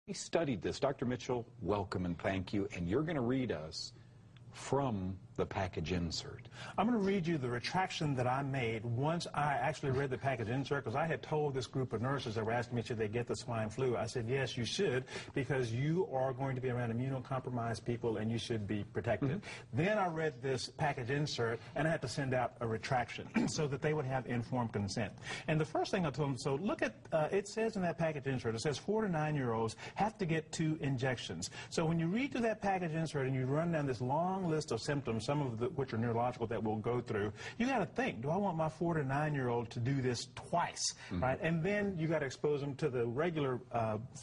We studied this. Dr. Mitchell, welcome and thank you. And you're going to read us from the package insert. I'm going to read you the retraction that I made once I actually read the package insert, because I had told this group of nurses that were asking me should they get the swine flu. I said, yes, you should, because you are going to be around immunocompromised people and you should be protected. Then I read this package insert and I had to send out a retraction so that they would have informed consent. And the first thing I told them, so look at, it says in that package insert, it says 4 to 9-year-olds have to get 2 injections. So when you read through that package insert and you run down this long list of symptoms, some of which are neurological that we'll go through, you got to think, do I want my 4 to 9-year-old to do this twice, right? And then you got to expose them to the regular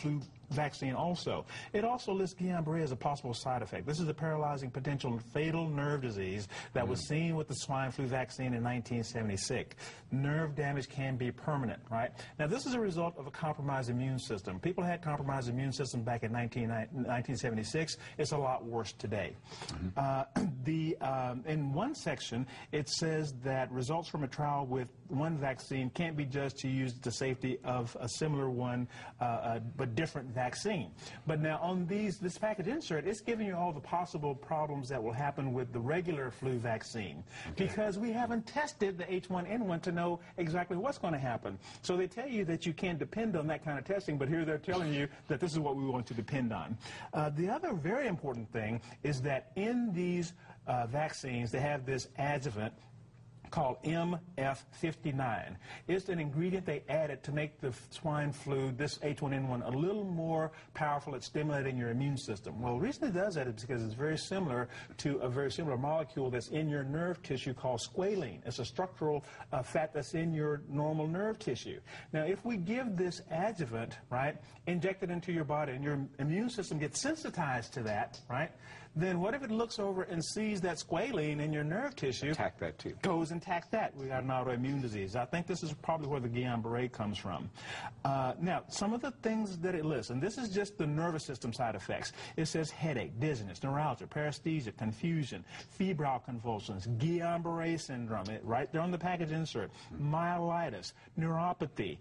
flu vaccine also. It also lists Guillain-Barré as a possible side effect. This is a paralyzing potential fatal nerve disease that was seen with the swine flu vaccine in 1976. Nerve damage can be permanent, right? Now, this is a result of a compromised immune system. People had compromised immune system back in 1976. It's a lot worse today. In one section, it says that results from a trial with one vaccine can't be judged to use the safety of a similar one, but different vaccine. But now on this package insert, it's giving you all the possible problems that will happen with the regular flu vaccine, because we haven't tested the H1N1 to know exactly what's going to happen. So they tell you that you can't depend on that kind of testing, but here they're telling you that this is what we want to depend on. The other very important thing is that in these vaccines, they have this adjuvant called MF59. It's an ingredient they added to make the swine flu, this H1N1, a little more powerful at stimulating your immune system. Well, the reason it does that is because it's very similar to a very similar molecule that's in your nerve tissue called squalene. It's a structural fat that's in your normal nerve tissue. Now, if we give this adjuvant, right, inject it into your body and your immune system gets sensitized to that, right, then what if it looks over and sees that squalene in your nerve tissue? Attack that too. Goes and attacks that. We got an autoimmune disease. I think this is probably where the Guillain-Barré comes from. Now, some of the things that it lists, and this is just the nervous system side effects. It says headache, dizziness, neuralgia, paresthesia, confusion, febrile convulsions, Guillain-Barré syndrome, right there on the package insert, myelitis, neuropathy,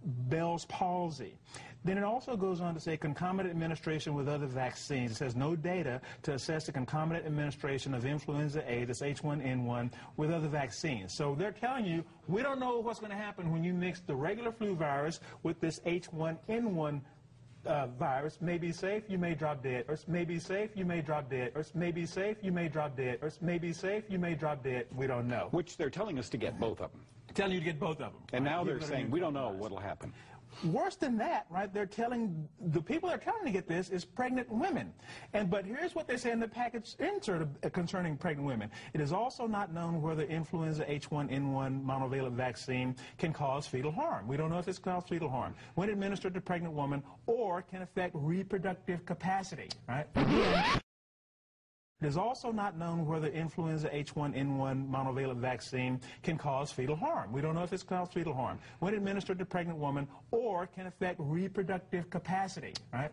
Bell's palsy. Then it also goes on to say concomitant administration with other vaccines. It says no data to assess the concomitant administration of influenza A, this H1N1, with other vaccines. So they're telling you, we don't know what's going to happen when you mix the regular flu virus with this H1N1 virus. May be safe, you may drop dead. Or may be safe, you may drop dead. Or may be safe, you may drop dead. Or may be safe, you may drop dead. We don't know. Which they're telling us to get both of them. Telling you to get both of them. And now they're saying, we don't know what'll happen. Worse than that, right, they're telling, the people that are trying to get this is pregnant women. But here's what they say in the package insert concerning pregnant women. It is also not known whether influenza H1N1 monovalent vaccine can cause fetal harm. We don't know if it's caused fetal harm when administered to pregnant women, or can affect reproductive capacity, right? Again, it is also not known whether influenza H1N1 monovalent vaccine can cause fetal harm. We don't know if it's caused fetal harm when administered to pregnant women, or can affect reproductive capacity, right?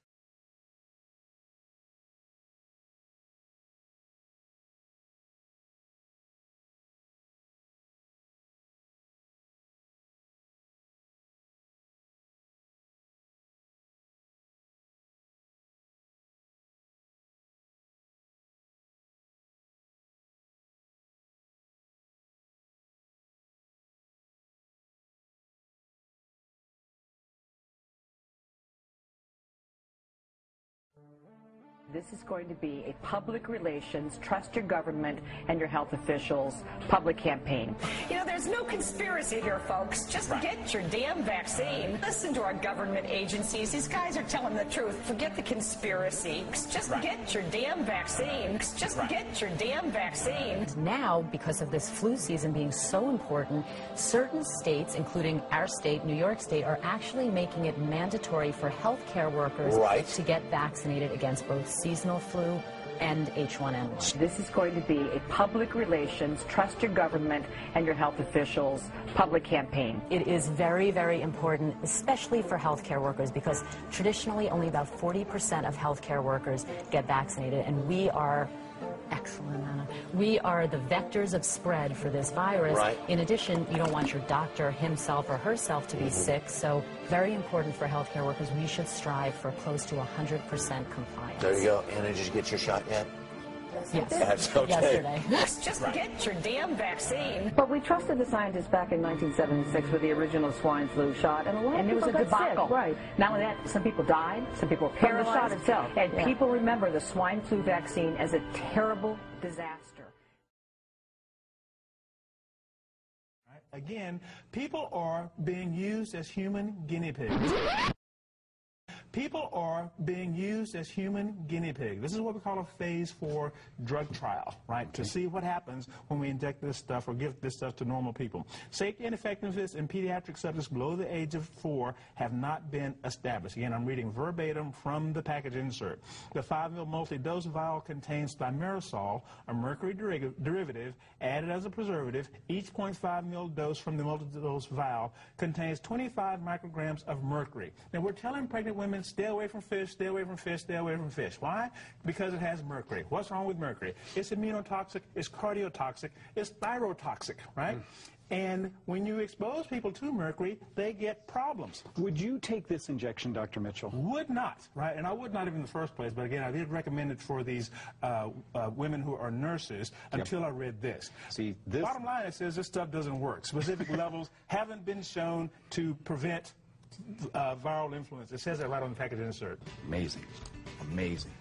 This is going to be a public relations, trust your government and your health officials public campaign. You know, there's no conspiracy here, folks. Just get your damn vaccine. Listen to our government agencies. These guys are telling the truth. Forget the conspiracy. Just get your damn vaccine. Just get your damn vaccine. Now, because of this flu season being so important, certain states, including our state, New York State, are actually making it mandatory for healthcare workers to get vaccinated against both seasonal flu and H1N1. This is going to be a public relations, trust your government and your health officials public campaign. It is very, very important, especially for healthcare workers, because traditionally only about 40% of healthcare workers get vaccinated, and we are Excellent, Anna. We are the vectors of spread for this virus. Right. In addition, you don't want your doctor himself or herself to be sick, so very important for healthcare workers. We should strive for close to 100% compliance. There you go. Anna, did you get your shot yet? Yes. That's okay. Yesterday. Just get your damn vaccine. But we trusted the scientists back in 1976 with the original swine flu shot, and a lot of people got sick. Right. Not only that, some people died, some people were paralyzed. From the shot itself. And people remember the swine flu vaccine as a terrible disaster. Again, people are being used as human guinea pigs. People are being used as human guinea pigs. This is what we call a phase 4 drug trial, right? To see what happens when we inject this stuff or give this stuff to normal people. Safety and effectiveness in pediatric subjects below the age of 4 have not been established. Again, I'm reading verbatim from the package insert. The 5 ml multi-dose vial contains thimerosal, a mercury derivative, added as a preservative. Each 0.5 ml dose from the multi-dose vial contains 25 micrograms of mercury. Now, we're telling pregnant women, stay away from fish, stay away from fish, stay away from fish. Why? Because it has mercury. What's wrong with mercury? It's immunotoxic, it's cardiotoxic, it's thyrotoxic, right? And when you expose people to mercury, they get problems. Would you take this injection, Dr. Mitchell? Would not, right? And I would not even in the first place, but again, I did recommend it for these women who are nurses until I read this. See, this... Bottom line, it says this stuff doesn't work. Specific levels haven't been shown to prevent viral influence. It says that right on the package insert. Amazing. Amazing.